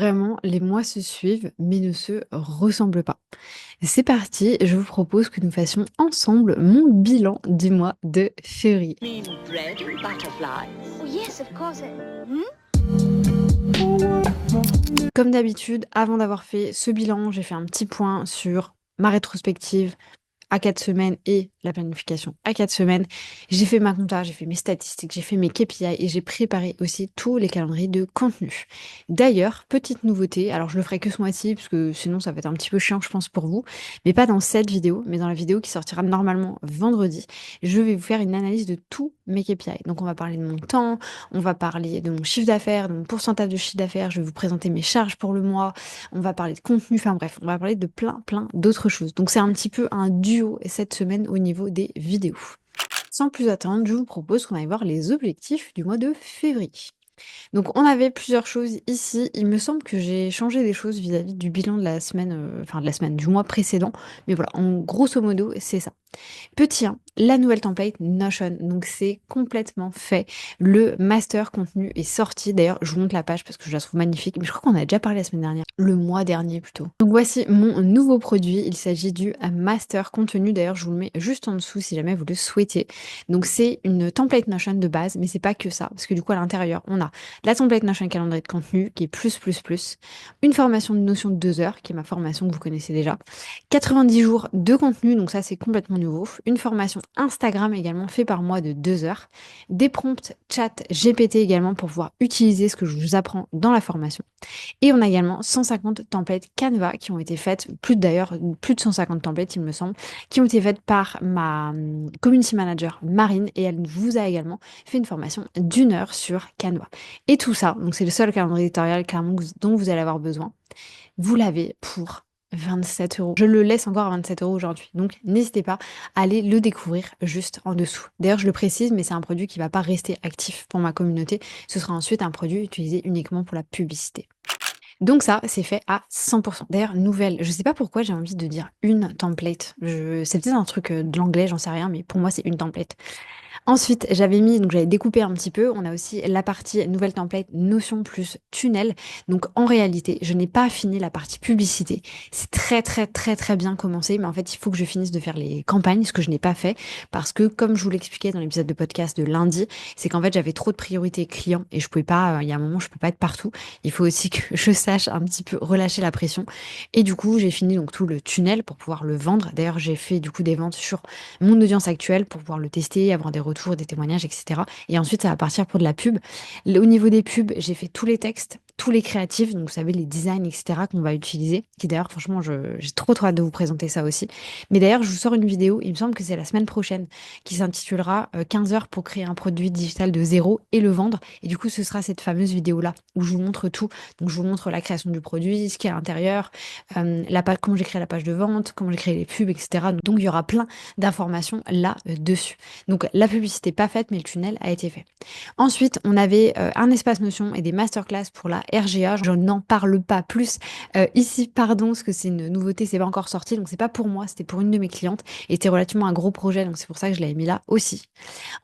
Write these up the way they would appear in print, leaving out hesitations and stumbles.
Vraiment, les mois se suivent, mais ne se ressemblent pas. C'est parti, je vous propose que nous fassions ensemble mon bilan du mois de février. Mean bread and butterflies. Oh, yes, of course. Hmm? Comme d'habitude, avant d'avoir fait ce bilan, j'ai fait un petit point sur ma rétrospective à 4 semaines et la planification à 4 semaines. J'ai fait ma compta, j'ai fait mes statistiques, j'ai fait mes KPI et j'ai préparé aussi tous les calendriers de contenu. D'ailleurs, petite nouveauté, alors je le ferai que ce mois-ci parce que sinon ça va être un petit peu chiant je pense pour vous, mais pas dans cette vidéo, mais dans la vidéo qui sortira normalement vendredi. Je vais vous faire une analyse de tous mes KPI. Donc on va parler de mon temps, on va parler de mon chiffre d'affaires, de mon pourcentage de chiffre d'affaires, je vais vous présenter mes charges pour le mois, on va parler de contenu, enfin bref, on va parler de plein d'autres choses. Donc c'est un petit peu un duo cette semaine au niveau des vidéos. Sans plus attendre, je vous propose qu'on aille voir les objectifs du mois de février. Donc on avait plusieurs choses ici. Il me semble que j'ai changé des choses vis-à-vis du bilan de la semaine, enfin de la semaine, du mois précédent. Mais voilà, en grosso modo, c'est ça. Petit 1, la nouvelle template Notion. Donc c'est complètement fait. Le master contenu est sorti. D'ailleurs, je vous montre la page parce que je la trouve magnifique. Mais je crois qu'on a déjà parlé la semaine dernière. Le mois dernier plutôt. Donc voici mon nouveau produit. Il s'agit du master contenu. D'ailleurs, je vous le mets juste en dessous si jamais vous le souhaitez. Donc c'est une template Notion de base, mais c'est pas que ça. Parce que du coup, à l'intérieur, on a la template Notion calendrier de contenu qui est plus. Une formation de Notion de 2 heures, qui est ma formation que vous connaissez déjà. 90 jours de contenu, donc ça c'est complètement nouveau. Une formation Instagram également fait par moi de 2 heures. Des prompts chat GPT également pour pouvoir utiliser ce que je vous apprends dans la formation. Et on a également 150 templates Canva qui ont été faites, plus de 150 templates il me semble, qui ont été faites par ma community manager Marine et elle vous a également fait une formation d'1 heure sur Canva. Et tout ça, donc c'est le seul calendrier éditorial clairement dont vous allez avoir besoin, vous l'avez pour 27 euros. Je le laisse encore à 27 euros aujourd'hui. Donc, n'hésitez pas à aller le découvrir juste en dessous. D'ailleurs, je le précise, mais c'est un produit qui ne va pas rester actif pour ma communauté. Ce sera ensuite un produit utilisé uniquement pour la publicité. Donc ça, c'est fait à 100%. D'ailleurs, nouvelle, je sais pas pourquoi j'ai envie de dire une template. C'est peut-être un truc de l'anglais, j'en sais rien, mais pour moi, c'est une template. Ensuite, j'avais découpé un petit peu. On a aussi la partie nouvelle template Notion plus tunnel. Donc, en réalité, je n'ai pas fini la partie publicité. C'est très bien commencé. Mais en fait, il faut que je finisse de faire les campagnes, ce que je n'ai pas fait. Parce que, comme je vous l'expliquais dans l'épisode de podcast de lundi, c'est qu'en fait, j'avais trop de priorités clients et je pouvais pas, il y a un moment, je peux pas être partout. Il faut aussi que je sache un petit peu relâcher la pression. Et du coup, j'ai fini donc tout le tunnel pour pouvoir le vendre. D'ailleurs, j'ai fait du coup des ventes sur mon audience actuelle pour pouvoir le tester, avoir des retours, des témoignages, etc. Et ensuite, ça va partir pour de la pub. Au niveau des pubs, j'ai fait tous les textes, tous les créatifs, donc vous savez, les designs, etc. qu'on va utiliser. Qui d'ailleurs, franchement, j'ai trop hâte de vous présenter ça aussi. Mais d'ailleurs, je vous sors une vidéo, il me semble que c'est la semaine prochaine, qui s'intitulera 15 heures pour créer un produit digital de zéro et le vendre. Et du coup, ce sera cette fameuse vidéo-là où je vous montre tout. Donc, je vous montre la création du produit, ce qu'il y a à l'intérieur, comment j'ai créé la page de vente, comment j'ai créé les pubs, etc. Donc, il y aura plein d'informations là-dessus. Donc la publicité pas faite, mais le tunnel a été fait. Ensuite, on avait un espace Notion et des masterclass pour la RGA. Je n'en parle pas plus ici, pardon, parce que c'est une nouveauté, c'est pas encore sorti, donc c'est pas pour moi, c'était pour une de mes clientes et c'était relativement un gros projet, donc c'est pour ça que je l'avais mis là aussi.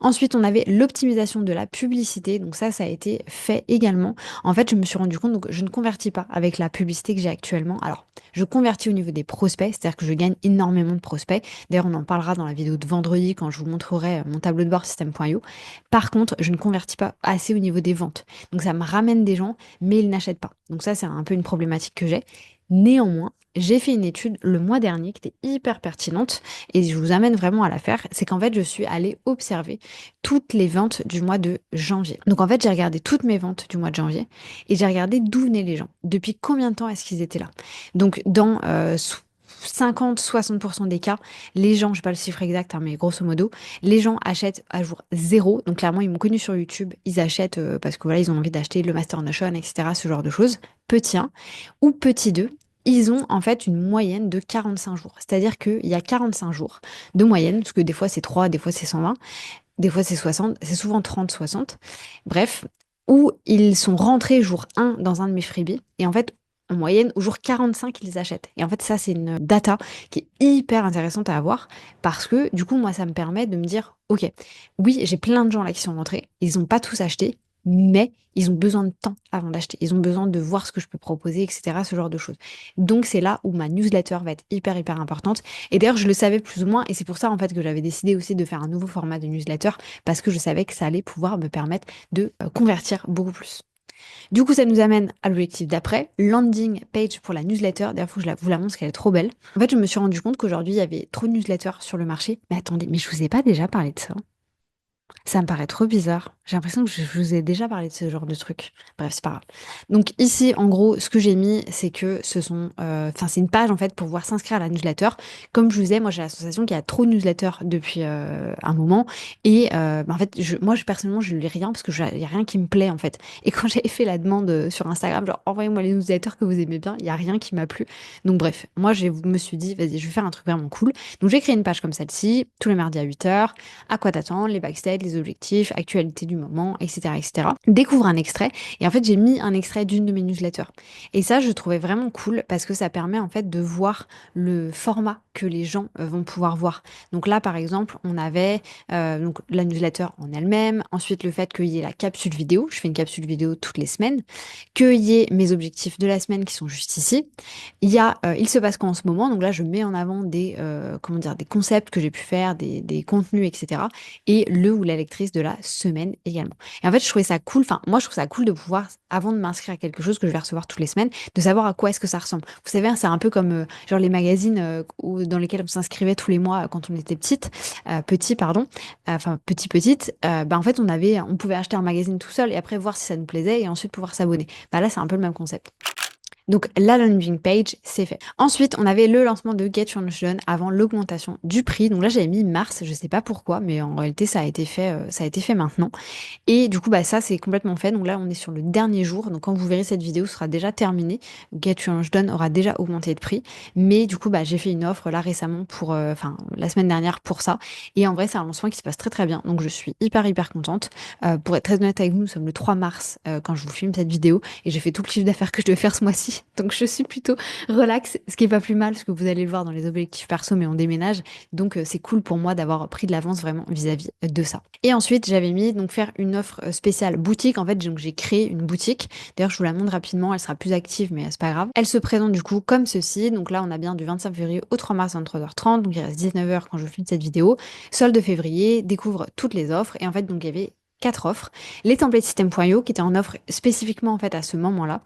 Ensuite, on avait l'optimisation de la publicité. Donc ça a été fait également. En fait, je me suis rendu compte, donc je ne convertis pas avec la publicité que j'ai actuellement. Alors, je convertis au niveau des prospects, c'est-à-dire que je gagne énormément de prospects. D'ailleurs, on en parlera dans la vidéo de vendredi quand je vous montrerai mon tableau de bord système.io. Par contre, je ne convertis pas assez au niveau des ventes. Donc ça me ramène des gens, mais ils n'achètent pas. Donc ça, c'est un peu une problématique que j'ai. Néanmoins, j'ai fait une étude le mois dernier qui était hyper pertinente et je vous amène vraiment à la faire. C'est qu'en fait, je suis allée observer toutes les ventes du mois de janvier. Donc en fait, j'ai regardé toutes mes ventes du mois de janvier et j'ai regardé d'où venaient les gens. Depuis combien de temps est-ce qu'ils étaient là? Donc dans 50-60% des cas, les gens, je n'ai pas le chiffre exact, hein, mais grosso modo, les gens achètent à jour zéro. Donc clairement, ils m'ont connu sur YouTube, ils achètent parce que voilà, ils ont envie d'acheter le Master Notion, etc., ce genre de choses. Petit 1 ou petit 2, ils ont en fait une moyenne de 45 jours. C'est-à-dire qu'il y a 45 jours de moyenne, parce que des fois c'est 3, des fois c'est 120, des fois c'est 60, c'est souvent 30-60. Bref, où ils sont rentrés jour 1 dans un de mes freebies. Et en fait, en moyenne, au jour 45, ils achètent. Et en fait, ça, c'est une data qui est hyper intéressante à avoir parce que du coup, moi, ça me permet de me dire, OK, oui, j'ai plein de gens là qui sont rentrés, ils n'ont pas tous acheté, mais ils ont besoin de temps avant d'acheter. Ils ont besoin de voir ce que je peux proposer, etc., ce genre de choses. Donc, c'est là où ma newsletter va être hyper, hyper importante. Et d'ailleurs, je le savais plus ou moins, et c'est pour ça, en fait, que j'avais décidé aussi de faire un nouveau format de newsletter, parce que je savais que ça allait pouvoir me permettre de convertir beaucoup plus. Du coup, ça nous amène à l'objectif d'après, landing page pour la newsletter. D'ailleurs, il faut que vous la montre parce qu'elle est trop belle. En fait, je me suis rendu compte qu'aujourd'hui, il y avait trop de newsletters sur le marché. Mais attendez, mais je vous ai pas déjà parlé de ça? Ça me paraît trop bizarre. J'ai l'impression que je vous ai déjà parlé de ce genre de truc. Bref, c'est pas grave. Donc ici, en gros, ce que j'ai mis, c'est que ce sont, enfin, c'est une page en fait pour pouvoir s'inscrire à la newsletter. Comme je vous disais, moi j'ai la sensation qu'il y a trop de newsletters depuis un moment, et en fait, moi personnellement, je ne lis rien parce que il y a rien qui me plaît en fait. Et quand j'avais fait la demande sur Instagram, genre envoyez-moi les newsletters que vous aimez bien, il y a rien qui m'a plu. Donc bref, moi je me suis dit, vas-y, je vais faire un truc vraiment cool. Donc j'ai créé une page comme celle-ci, tous les mardis à 8h, à quoi t'attendre, les backstage, les objectifs, actualité du moment, etc., etc. Découvre un extrait. Et en fait, j'ai mis un extrait d'une de mes newsletters. Et ça, je trouvais vraiment cool parce que ça permet en fait de voir le format que les gens vont pouvoir voir. Donc là, par exemple, on avait donc la newsletter en elle-même, ensuite le fait qu'il y ait la capsule vidéo, je fais une capsule vidéo toutes les semaines, qu'il y ait mes objectifs de la semaine qui sont juste ici. Il y a il se passe quoi en ce moment, donc là je mets en avant des comment dire, des concepts que j'ai pu faire, des contenus, etc. Et le ou la lectrice de la semaine également. Et en fait, je trouvais ça cool, enfin moi je trouve ça cool de pouvoir, avant de m'inscrire à quelque chose que je vais recevoir toutes les semaines, de savoir à quoi est-ce que ça ressemble. Vous savez, hein, c'est un peu comme genre les magazines dans lesquels on s'inscrivait tous les mois quand on était petit, pardon, enfin petite, bah en fait on pouvait acheter un magazine tout seul et après voir si ça nous plaisait et ensuite pouvoir s'abonner. Bah là c'est un peu le même concept. Donc la landing page, c'est fait. Ensuite, on avait le lancement de Get Your Launch Done avant l'augmentation du prix. Donc là, j'avais mis mars, je sais pas pourquoi, mais en réalité, ça a été fait maintenant. Et du coup, bah, ça, c'est complètement fait. Donc là, on est sur le dernier jour. Donc quand vous verrez cette vidéo, ce sera déjà terminé. Get Your Launch Done aura déjà augmenté de prix. Mais du coup, bah, j'ai fait une offre là récemment enfin, la semaine dernière pour ça. Et en vrai, c'est un lancement qui se passe très très bien. Donc je suis hyper hyper contente. Pour être très honnête avec vous, nous sommes le 3 mars quand je vous filme cette vidéo et j'ai fait tout le chiffre d'affaires que je devais faire ce mois-ci. Donc je suis plutôt relax, ce qui est pas plus mal, parce que vous allez le voir dans les objectifs perso, mais on déménage. Donc c'est cool pour moi d'avoir pris de l'avance vraiment vis-à-vis de ça. Et ensuite, j'avais mis donc faire une offre spéciale boutique. En fait, donc j'ai créé une boutique. D'ailleurs, je vous la montre rapidement, elle sera plus active, mais c'est pas grave. Elle se présente du coup comme ceci. Donc là, on a bien du 25 février au 3 mars 23h30. Donc il reste 19h quand je filme cette vidéo. Solde février, découvre toutes les offres. Et en fait, donc il y avait 4 offres. Les templates system.io qui étaient en offre spécifiquement en fait à ce moment-là.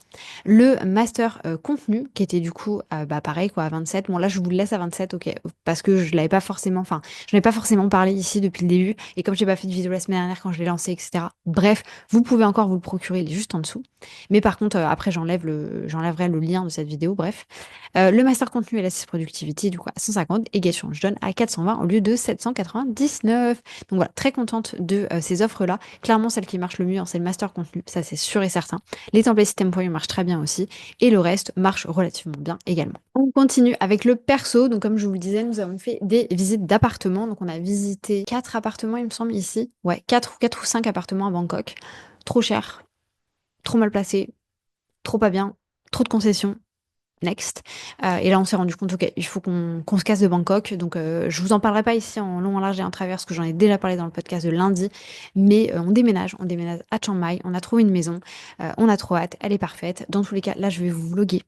Le master contenu qui était du coup bah pareil quoi à 27. Bon là je vous le laisse à 27, ok, parce que je l'avais pas forcément, enfin je n'ai pas forcément parlé ici depuis le début et comme j'ai pas fait de vidéo la semaine dernière quand je l'ai lancé, etc. Bref, vous pouvez encore vous le procurer, il est juste en dessous. Mais par contre après j'enlèverai le lien de cette vidéo. Bref, le master contenu et l'assist productivity du coup à 150 et Gation je donne à 420 au lieu de 799. Donc voilà, très contente de ces offres là. Clairement celle qui marche le mieux, hein, c'est le master contenu, ça c'est sûr et certain. Les templates system.io marchent très bien aussi et le reste marche relativement bien également. On continue avec le perso. Donc comme je vous le disais, nous avons fait des visites d'appartements. Donc on a visité 4 appartements, il me semble, ici. Ouais, 4 ou 5 appartements à Bangkok. Trop cher, trop mal placé, trop pas bien, trop de concessions. Next. Et là, on s'est rendu compte, ok, il faut qu'on se casse de Bangkok. Donc, je vous en parlerai pas ici en long, en large et en travers, parce que j'en ai déjà parlé dans le podcast de lundi. Mais on déménage à Chiang Mai. On a trouvé une maison. On a trop hâte. Elle est parfaite. Dans tous les cas, là, je vais vous vloguer.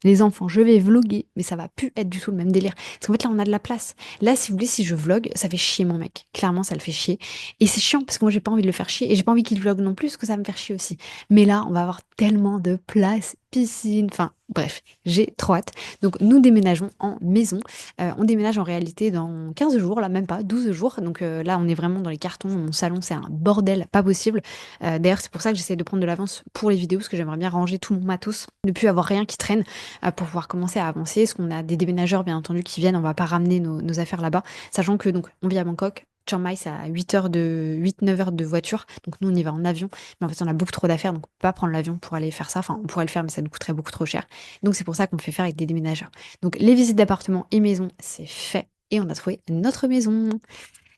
Les enfants, je vais vloguer, mais ça va plus être du tout le même délire. Parce qu'en fait, là, on a de la place. Là, si vous voulez, si je vlog, ça fait chier mon mec. Clairement, ça le fait chier. Et c'est chiant parce que moi, j'ai pas envie de le faire chier. Et j'ai pas envie qu'il vlog non plus, parce que ça va me faire chier aussi. Mais là, on va avoir tellement de place, piscine, enfin, bref, j'ai trop hâte. Donc, nous déménageons en maison. On déménage en réalité dans 15 jours, là, même pas, 12 jours. Donc là, on est vraiment dans les cartons. Mon salon, c'est un bordel, pas possible. D'ailleurs, c'est pour ça que j'essaie de prendre de l'avance pour les vidéos, parce que j'aimerais bien ranger tout mon matos, ne plus avoir rien qui traîne pour pouvoir commencer à avancer. Parce qu'on a des déménageurs, bien entendu, qui viennent. On va pas ramener nos affaires là-bas. Sachant que, donc, on vit à Bangkok. Chiang Mai, c'est à 8-9 heures de voiture. Donc, nous, on y va en avion. Mais en fait, on a beaucoup trop d'affaires. Donc, on peut pas prendre l'avion pour aller faire ça. Enfin, on pourrait le faire, mais ça nous coûterait beaucoup trop cher. Donc, c'est pour ça qu'on fait faire avec des déménageurs. Donc, les visites d'appartements et maisons, c'est fait. Et on a trouvé notre maison.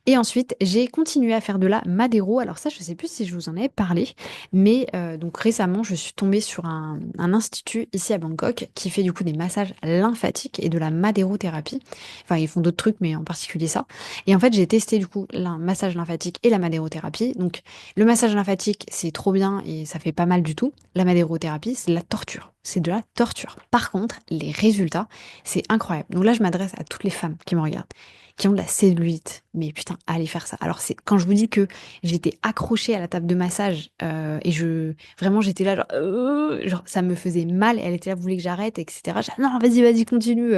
Et ensuite, j'ai continué à faire de la Madero. Alors ça, je sais plus si je vous en avais parlé, mais donc récemment, je suis tombée sur un institut ici à Bangkok qui fait du coup des massages lymphatiques et de la madérothérapie. Enfin, ils font d'autres trucs, mais en particulier ça. Et en fait, j'ai testé du coup le massage lymphatique et la madérothérapie. Donc le massage lymphatique, c'est trop bien et ça fait pas mal du tout. La madérothérapie, c'est de la torture. C'est de la torture. Par contre, les résultats, c'est incroyable. Donc là, je m'adresse à toutes les femmes qui me regardent, qui ont de la cellulite. Mais putain, allez faire ça. Alors, c'est quand je vous dis que j'étais accrochée à la table de massage et vraiment, j'étais là, genre, ça me faisait mal. Elle était là, vous voulez que j'arrête, etc. Non, vas-y, vas-y, continue.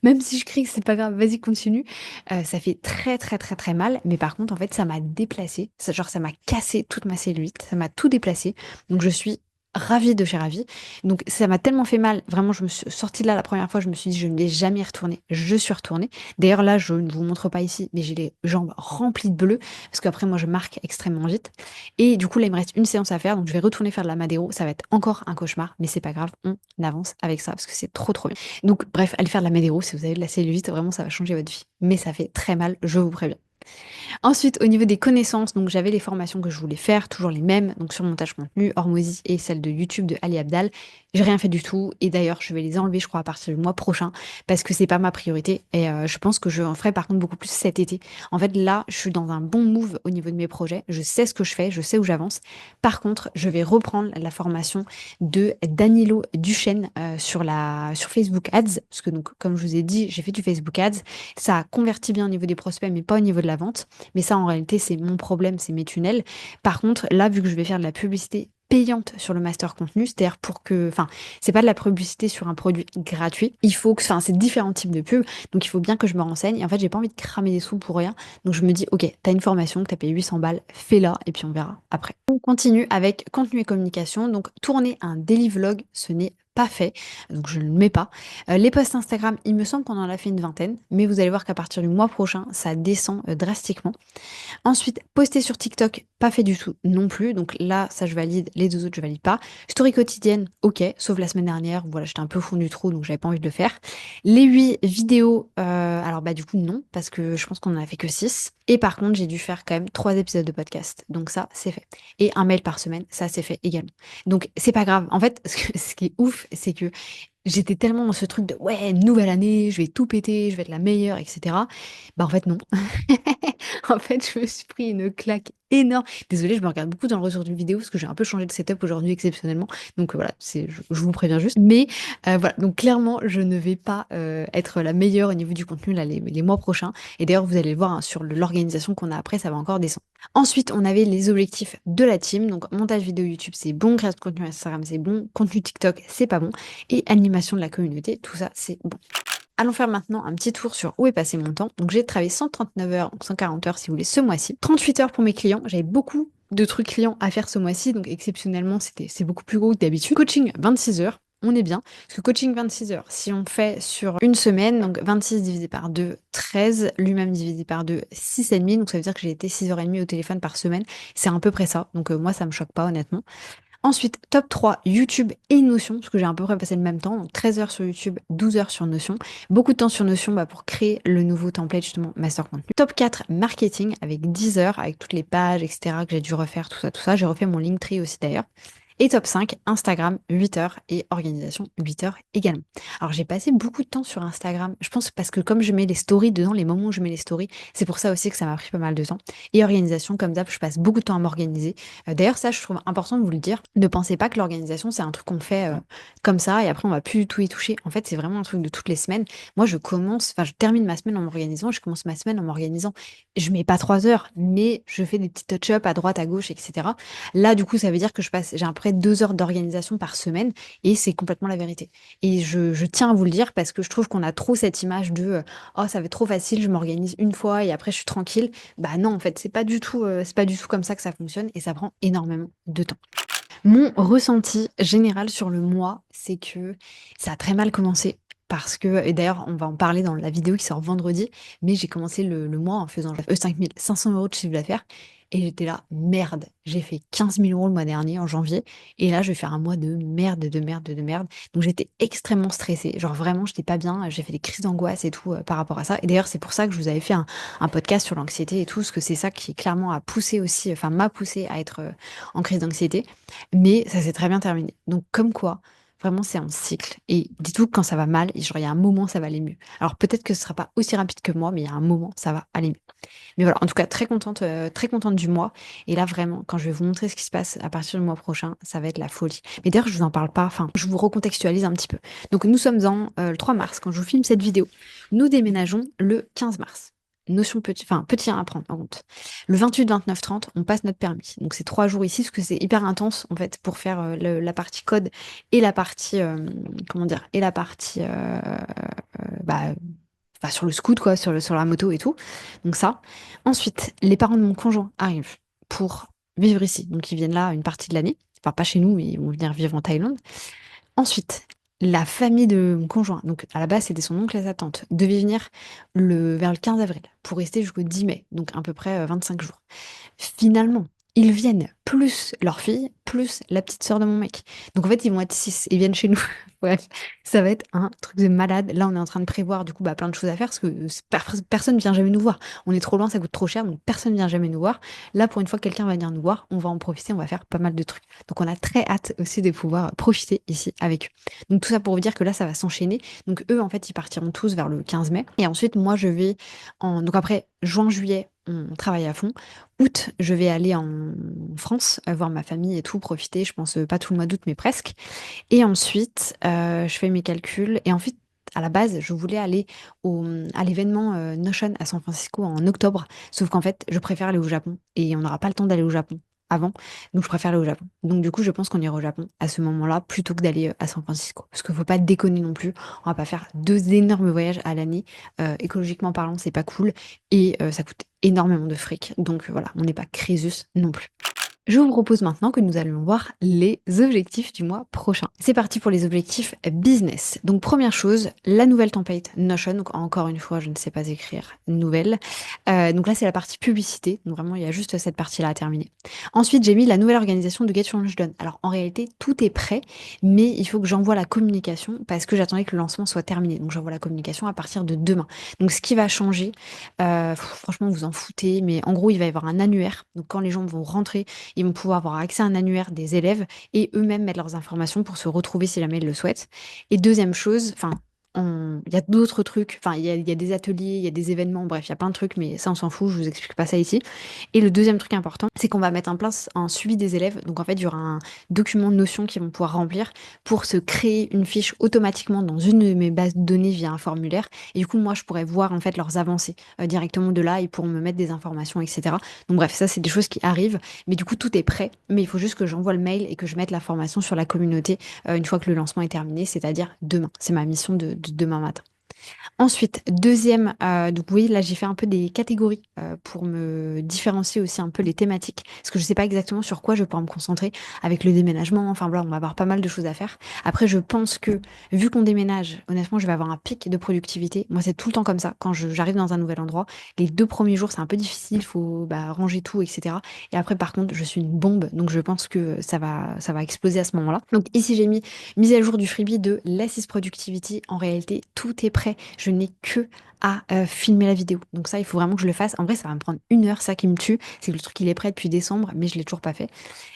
Même si je crie que c'est pas grave, vas-y, continue. Ça fait très, très, très, très mal. Mais par contre, en fait, ça m'a déplacée. Genre, ça m'a cassé toute ma cellulite. Ça m'a tout déplacé. Donc, je suis ravie de chez ravie. Donc, ça m'a tellement fait mal. Vraiment, je me suis sortie de là la première fois. Je me suis dit, je ne vais jamais y retourner. Je suis retournée. D'ailleurs, là, je ne vous montre pas ici, mais j'ai les jambes remplies de bleus. Parce qu'après, moi, je marque extrêmement vite. Et du coup, là, il me reste une séance à faire. Donc, je vais retourner faire de la Madéro. Ça va être encore un cauchemar. Mais c'est pas grave. On avance avec ça parce que c'est trop, trop bien. Donc, bref, allez faire de la Madéro. Si vous avez de la cellulite, vraiment, ça va changer votre vie. Mais ça fait très mal. Je vous préviens. Ensuite, au niveau des connaissances, donc j'avais les formations que je voulais faire, toujours les mêmes, donc sur montage contenu, Hormozy et celle de YouTube de Ali Abdal. J'ai rien fait du tout et d'ailleurs je vais les enlever je crois à partir du mois prochain parce que c'est pas ma priorité et je pense que je en ferai par contre beaucoup plus cet été. En fait là je suis dans un bon move au niveau de mes projets, je sais ce que je fais, je sais où j'avance. Par contre je vais reprendre la formation de Danilo Duchesne sur Facebook Ads parce que donc comme je vous ai dit j'ai fait du Facebook Ads, ça a converti bien au niveau des prospects mais pas au niveau de la vente. Mais ça, en réalité, c'est mon problème, c'est mes tunnels. Par contre, là, vu que je vais faire de la publicité payante sur le master contenu, c'est-à-dire pour que, enfin, c'est pas de la publicité sur un produit gratuit. Il faut que, enfin, c'est différents types de pubs, donc il faut bien que je me renseigne. Et en fait, j'ai pas envie de cramer des sous pour rien. Donc je me dis, ok, t'as une formation, que t'as payé 800 balles, fais-la, et puis on verra après. On continue avec contenu et communication. Donc tourner un daily vlog, ce n'est pas fait, donc je ne le mets pas. Les posts Instagram, il me semble qu'on en a fait une vingtaine, mais vous allez voir qu'à partir du mois prochain, ça descend drastiquement. Ensuite, poster sur TikTok, pas fait du tout non plus. Donc là, ça je valide. Les deux autres, je valide pas. Story quotidienne, ok. Sauf la semaine dernière, voilà, j'étais un peu au fond du trou, donc j'avais pas envie de le faire. Les 8 vidéos, alors bah du coup non, parce que je pense qu'on en a fait que 6. Et par contre, j'ai dû faire quand même 3 épisodes de podcast. Donc ça, c'est fait. Et un mail par semaine, ça c'est fait également. Donc c'est pas grave. En fait, ce qui est ouf, c'est que j'étais tellement dans ce truc de ouais, nouvelle année, je vais tout péter, je vais être la meilleure, etc. Bah en fait non. En fait, je me suis pris une claque énorme. Désolée, je me regarde beaucoup dans le retour d'une vidéo parce que j'ai un peu changé de setup aujourd'hui exceptionnellement. Donc voilà, je vous préviens juste. Mais voilà, donc clairement, je ne vais pas être la meilleure au niveau du contenu là, les mois prochains. Et d'ailleurs, vous allez le voir hein, sur l'organisation qu'on a après, ça va encore descendre. Ensuite, on avait les objectifs de la team. Donc montage vidéo YouTube, c'est bon. Création de contenu Instagram, c'est bon. Contenu TikTok, c'est pas bon. Et animation de la communauté, tout ça, c'est bon. Allons faire maintenant un petit tour sur où est passé mon temps. Donc j'ai travaillé 139 heures, donc 140 heures si vous voulez ce mois-ci. 38 heures pour mes clients. J'avais beaucoup de trucs clients à faire ce mois-ci, donc exceptionnellement c'est beaucoup plus gros que d'habitude. Coaching 26 heures. On est bien. Parce que coaching 26 heures, si on fait sur une semaine, donc 26 divisé par 2, 13, lui-même divisé par 2, 6,5. Donc ça veut dire que j'ai été 6h30 au téléphone par semaine. C'est à peu près ça. Donc moi, ça me choque pas, honnêtement. Ensuite, top 3, YouTube et Notion, parce que j'ai à peu près passé le même temps, donc 13 heures sur YouTube, 12 heures sur Notion. Beaucoup de temps sur Notion pour créer le nouveau template, justement, Master Contenu. Top 4, marketing, avec 10 heures, avec toutes les pages, etc., que j'ai dû refaire, tout ça, tout ça. J'ai refait mon Linktree aussi d'ailleurs. Et top 5, Instagram, 8 heures et organisation, 8 heures également. Alors j'ai passé beaucoup de temps sur Instagram, je pense parce que comme je mets les stories dedans, les moments où je mets les stories, c'est pour ça aussi que ça m'a pris pas mal de temps. Et organisation, comme d'hab, je passe beaucoup de temps à m'organiser. D'ailleurs, ça, je trouve important de vous le dire. Ne pensez pas que l'organisation, c'est un truc qu'on fait comme ça et après on va plus du tout y toucher. En fait, c'est vraiment un truc de toutes les semaines. Moi, je termine ma semaine en m'organisant, je commence ma semaine en m'organisant. Je mets pas 3 heures, mais je fais des petits touch-up à droite, à gauche, etc. Là, du coup, ça veut dire que j'ai à peu près 2 heures d'organisation par semaine et c'est complètement la vérité. Et je tiens à vous le dire parce que je trouve qu'on a trop cette image de oh, ça va être trop facile, je m'organise une fois et après je suis tranquille. Bah non, en fait, c'est pas du tout comme ça que ça fonctionne et ça prend énormément de temps. Mon ressenti général sur le mois, c'est que ça a très mal commencé parce que et d'ailleurs, on va en parler dans la vidéo qui sort vendredi, mais j'ai commencé le mois en faisant 5 500 € de chiffre d'affaires et j'étais là: «Merde, j'ai fait 15 000 € le mois dernier en janvier et là, je vais faire un mois de merde, de merde, de merde». Donc j'étais extrêmement stressée, genre vraiment, j'étais pas bien, j'ai fait des crises d'angoisse et tout, par rapport à ça et d'ailleurs, c'est pour ça que je vous avais fait un podcast sur l'anxiété et tout, parce que c'est ça qui clairement a poussé aussi enfin m'a poussé à être, en crise d'anxiété, mais ça s'est très bien terminé. Donc comme quoi, vraiment c'est un cycle et dites-vous que quand ça va mal, genre il y a un moment ça va aller mieux. Alors peut-être que ce sera pas aussi rapide que moi, mais il y a un moment ça va aller mieux. Mais voilà, en tout cas très contente du mois et là vraiment quand je vais vous montrer ce qui se passe à partir du mois prochain, ça va être la folie. Mais d'ailleurs je vous en parle pas, enfin je vous recontextualise un petit peu. Donc nous sommes le 3 mars quand je vous filme cette vidéo. Nous déménageons le 15 mars. Notion petit 1 à prendre en compte. Le 28, 29, 30, on passe notre permis. Donc c'est 3 jours ici parce que c'est hyper intense en fait pour faire la partie code et la partie comment dire et la partie bah, sur le scoot quoi, sur la moto et tout. Donc ça. Ensuite, les parents de mon conjoint arrivent pour vivre ici. Donc ils viennent là une partie de l'année. Enfin pas chez nous, mais ils vont venir vivre en Thaïlande. Ensuite, la famille de mon conjoint, donc à la base c'était son oncle et sa tante, devait venir vers le 15 avril pour rester jusqu'au 10 mai, donc à peu près 25 jours. Finalement, ils viennent plus leur fille, plus la petite sœur de mon mec. Donc en fait, ils vont être 6, ils viennent chez nous. Bref, ça va être un truc de malade. Là, on est en train de prévoir du coup plein de choses à faire parce que personne vient jamais nous voir. On est trop loin, ça coûte trop cher, donc personne vient jamais nous voir. Là, pour une fois, quelqu'un va venir nous voir, on va en profiter, on va faire pas mal de trucs. Donc on a très hâte aussi de pouvoir profiter ici avec eux. Donc tout ça pour vous dire que là, ça va s'enchaîner. Donc eux, en fait, ils partiront tous vers le 15 mai. Et ensuite, moi, je vais donc après juin, juillet, on travaille à fond. Août, je vais aller en France, voir ma famille et tout, profiter. Je pense pas tout le mois d'août, mais presque. Et ensuite, je fais mes calculs. Et ensuite, à la base, je voulais aller à l'événement Notion à San Francisco en octobre. Sauf qu'en fait, je préfère aller au Japon. Et on n'aura pas le temps d'aller au Japon avant. Donc, je préfère aller au Japon. Donc, du coup, je pense qu'on ira au Japon à ce moment-là plutôt que d'aller à San Francisco. Parce qu'il ne faut pas déconner non plus. On va pas faire 2 énormes voyages à l'année. Écologiquement parlant, c'est pas cool. Et ça coûte énormément de fric. Donc, voilà, on n'est pas Crésus non plus. Je vous propose maintenant que nous allons voir les objectifs du mois prochain. C'est parti pour les objectifs business. Donc première chose, la nouvelle template Notion. Donc encore une fois, je ne sais pas écrire nouvelle. Donc là, c'est la partie publicité. Donc vraiment, il y a juste cette partie-là à terminer. Ensuite, j'ai mis la nouvelle organisation de Get Your Launch Done. Alors en réalité, tout est prêt, mais il faut que j'envoie la communication parce que j'attendais que le lancement soit terminé. Donc j'envoie la communication à partir de demain. Donc ce qui va changer, franchement, vous en foutez, mais en gros, il va y avoir un annuaire. Donc quand les gens vont rentrer, ils vont pouvoir avoir accès à un annuaire des élèves et eux-mêmes mettre leurs informations pour se retrouver si jamais ils le souhaitent. Et deuxième chose, enfin, il y a d'autres trucs, enfin, il y a des ateliers, il y a des événements, bref, il y a plein de trucs, mais ça, on s'en fout, je vous explique pas ça ici. Et le deuxième truc important, c'est qu'on va mettre en place un suivi des élèves. Donc, en fait, il y aura un document de notion qu'ils vont pouvoir remplir pour se créer une fiche automatiquement dans une de mes bases de données via un formulaire. Et du coup, moi, je pourrais voir, en fait, leurs avancées directement de là. Ils pourront me mettre des informations, etc. Donc, bref, ça, c'est des choses qui arrivent. Mais du coup, tout est prêt. Mais il faut juste que j'envoie le mail et que je mette la formation sur la communauté une fois que le lancement est terminé, c'est-à-dire demain. C'est ma mission de demain matin. Ensuite, deuxième, donc oui, là j'ai fait un peu des catégories pour me différencier aussi un peu les thématiques, parce que je sais pas exactement sur quoi je vais pouvoir me concentrer avec le déménagement. Enfin voilà, on va avoir pas mal de choses à faire. Après, je pense que vu qu'on déménage, honnêtement, je vais avoir un pic de productivité. Moi, c'est tout le temps comme ça. Quand j'arrive dans un nouvel endroit, les 2 premiers jours, c'est un peu difficile, il faut ranger tout, etc. Et après, par contre, je suis une bombe, donc je pense que ça va exploser à ce moment-là. Donc ici, j'ai mis mise à jour du freebie de l'Assist Productivity. En réalité, tout est prêt. Je n'ai que à filmer la vidéo. Donc ça, il faut vraiment que je le fasse. En vrai, ça va me prendre 1 heure, ça qui me tue. C'est que le truc, il est prêt depuis décembre, mais je l'ai toujours pas fait.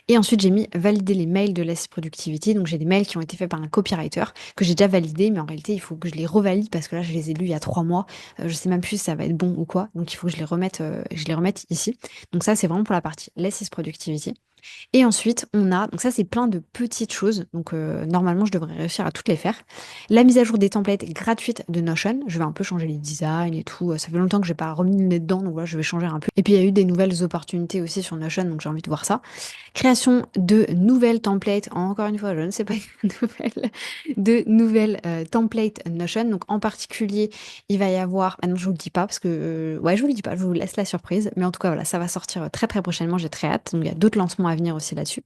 Et ensuite, j'ai mis valider les mails de l'Assist Productivity. Donc j'ai des mails qui ont été faits par un copywriter que j'ai déjà validé, mais en réalité, il faut que je les revalide parce que là, je les ai lus il y a 3 mois. Je sais même plus si ça va être bon ou quoi. Donc il faut que je les remette ici. Donc ça, c'est vraiment pour la partie l'Assist Productivity. Et ensuite, donc ça, c'est plein de petites choses. Donc, normalement, je devrais réussir à toutes les faire. La mise à jour des templates gratuites de Notion. Je vais un peu changer les designs et tout. Ça fait longtemps que j'ai pas remis le nez dedans, donc voilà, je vais changer un peu. Et puis, il y a eu des nouvelles opportunités aussi sur Notion, donc j'ai envie de voir ça. Création de nouvelles templates. Encore une fois, je ne sais pas de nouvelles templates Notion. Donc, en particulier, il va y avoir. Ah non, je vous le dis pas parce que. Ouais, je vous le dis pas. Je vous laisse la surprise. Mais en tout cas, voilà, ça va sortir très très prochainement. J'ai très hâte. Donc, il y a d'autres lancements à venir aussi là-dessus.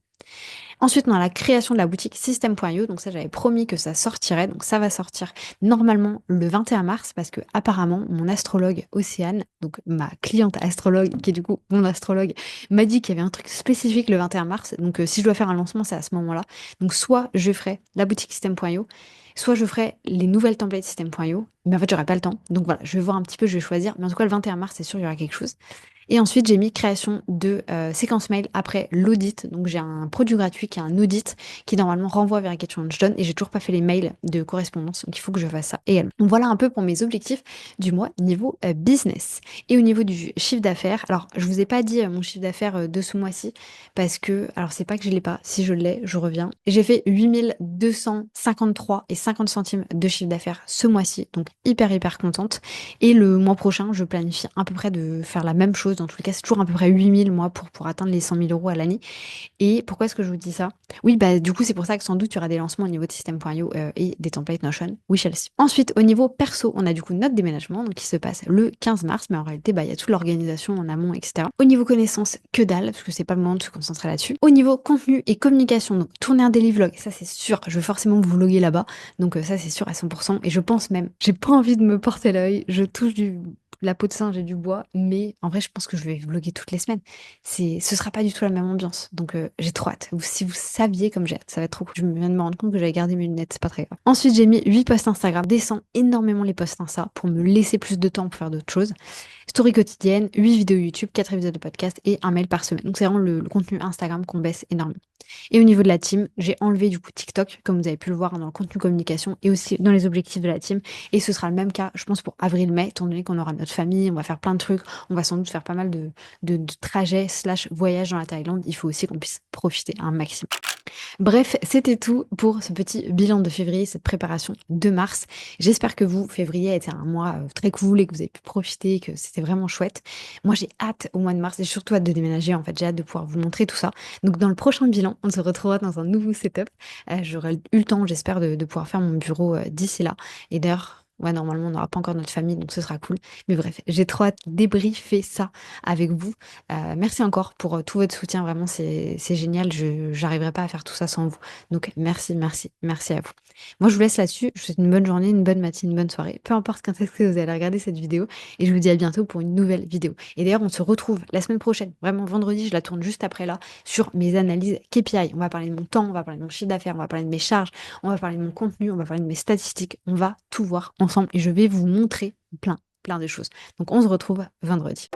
Ensuite, on a la création de la boutique System.io. Donc ça, j'avais promis que ça sortirait. Donc ça va sortir normalement le 21 mars parce que apparemment, mon astrologue Océane, donc ma cliente astrologue, qui est du coup mon astrologue, m'a dit qu'il y avait un truc spécifique le 21 mars. Donc si je dois faire un lancement, c'est à ce moment-là. Donc soit je ferai la boutique System.io, soit je ferai les nouvelles templates System.io. Mais en fait, j'aurai pas le temps. Donc voilà, je vais voir un petit peu, je vais choisir. Mais en tout cas, le 21 mars, c'est sûr, il y aura quelque chose. Et ensuite, j'ai mis création de séquence mail après l'audit. Donc, j'ai un produit gratuit qui est un audit qui normalement renvoie vers Get Your Launch Done. Et j'ai toujours pas fait les mails de correspondance. Donc, il faut que je fasse ça également. Donc, voilà un peu pour mes objectifs du mois niveau business. Et au niveau du chiffre d'affaires, alors, je vous ai pas dit mon chiffre d'affaires de ce mois-ci parce que, alors, c'est pas que je l'ai pas. Si je l'ai, je reviens. J'ai fait 8253 et 50 centimes de chiffre d'affaires ce mois-ci. Donc, hyper contente. Et le mois prochain, je planifie à peu près de faire la même chose. Dans tous les cas, c'est toujours à peu près 8 000 moi pour atteindre les 100 000 euros à l'année. Et pourquoi est-ce que je vous dis ça? Oui, bah du coup, c'est pour ça que sans doute il y aura des lancements au niveau de System.io et des templates Notion. We shall see. Ensuite, au niveau perso, on a du coup notre déménagement donc qui se passe le 15 mars, mais en réalité, bah, il y a toute l'organisation en amont, etc. Au niveau connaissances, que dalle, parce que c'est pas le moment de se concentrer là-dessus. Au niveau contenu et communication, donc tourner un daily vlog, ça c'est sûr, je vais forcément vous vloguer là-bas. Donc ça c'est sûr à 100%. Et je pense même, j'ai pas envie de me porter l'œil, je touche la peau de singe et du bois, mais en vrai, je pense que je vais vlogger toutes les semaines. Ce sera pas du tout la même ambiance. Donc, j'ai trop hâte. Si vous saviez comme j'ai hâte, ça va être trop cool. Je viens de me rendre compte que j'avais gardé mes lunettes, c'est pas très grave. Ensuite, j'ai mis 8 posts Instagram. Descends énormément les posts Insta pour me laisser plus de temps pour faire d'autres choses. Story quotidienne, 8 vidéos YouTube, 4 épisodes de podcast et un mail par semaine. Donc, c'est vraiment le contenu Instagram qu'on baisse énormément. Et au niveau de la team, j'ai enlevé du coup TikTok, comme vous avez pu le voir dans le contenu communication et aussi dans les objectifs de la team. Et ce sera le même cas, je pense, pour avril-mai, étant donné qu'on aura notre famille, on va faire plein de trucs, on va sans doute faire pas mal de trajets / voyages dans la Thaïlande. Il faut aussi qu'on puisse profiter un maximum. Bref, c'était tout pour ce petit bilan de février, cette préparation de mars. J'espère que vous, février a été un mois très cool et que vous avez pu profiter, que c'était vraiment chouette. Moi, j'ai hâte au mois de mars et surtout hâte de déménager. En fait, j'ai hâte de pouvoir vous montrer tout ça. Donc, dans le prochain bilan, on se retrouvera dans un nouveau setup. J'aurai eu le temps, j'espère, de pouvoir faire mon bureau d'ici là. Et d'ailleurs, ouais, normalement, on n'aura pas encore notre famille, donc ce sera cool. Mais bref, j'ai trop hâte de débriefer ça avec vous. Merci encore pour tout votre soutien. Vraiment, c'est génial. Je n'arriverai pas à faire tout ça sans vous. Donc, merci à vous. Moi, je vous laisse là-dessus. Je vous souhaite une bonne journée, une bonne matinée, une bonne soirée. Peu importe quand est-ce que vous allez regarder cette vidéo. Et je vous dis à bientôt pour une nouvelle vidéo. Et d'ailleurs, on se retrouve la semaine prochaine. Vraiment, vendredi, je la tourne juste après là sur mes analyses KPI. On va parler de mon temps, on va parler de mon chiffre d'affaires, on va parler de mes charges, on va parler de mon contenu, on va parler de mes statistiques. On va tout voir ensemble et je vais vous montrer plein de choses. Donc, on se retrouve vendredi.